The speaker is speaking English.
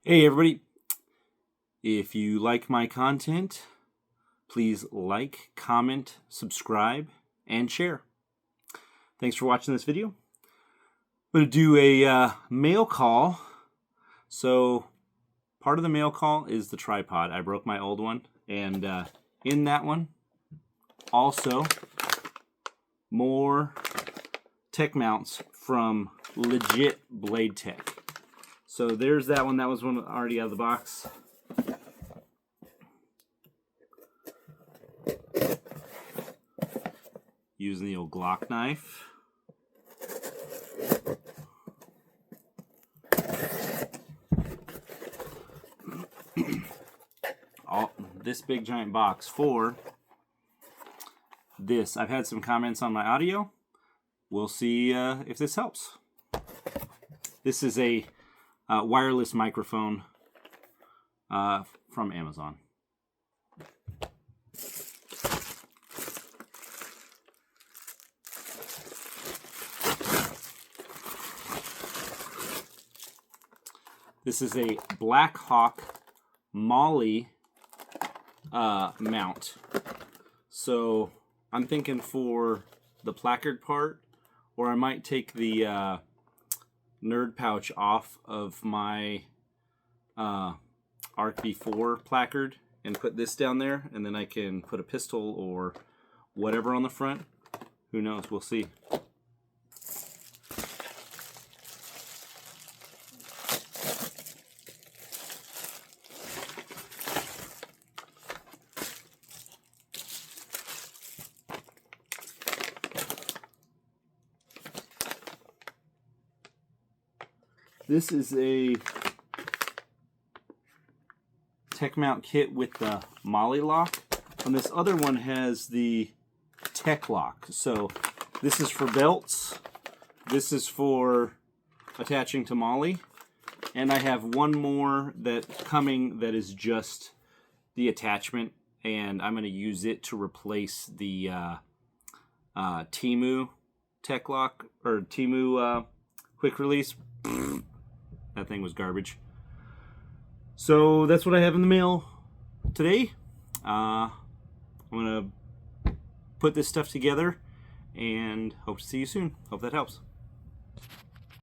Hey everybody, if you like my content, please like, comment, subscribe, and share. Thanks for watching this video. I'm going to do a mail call. So part of the mail call is the tripod. I broke my old one, and in that one also more tech mounts from Legit Blade Tech. So there's that one. That was one already out of the box. Using the old Glock knife. This big giant box for this. I've had some comments on my audio. We'll see if this helps. This is a wireless microphone from Amazon. This is a Black Hawk Molly mount. So I'm thinking for the placard part, or I might take the nerd pouch off of my ARC V4 placard and put this down there, and then I can put a pistol or whatever on the front. Who knows? We'll see. This is a tech mount kit with the Molly lock, and this other one has the tech lock. So this is for belts, this is for attaching to Molly, and I have one more that's coming that is just the attachment, and I'm going to use it to replace the Temu tech lock, or Temu quick release. That thing was garbage. So that's what I have in the mail today. I'm going to put this stuff together and hope to see you soon. Hope that helps.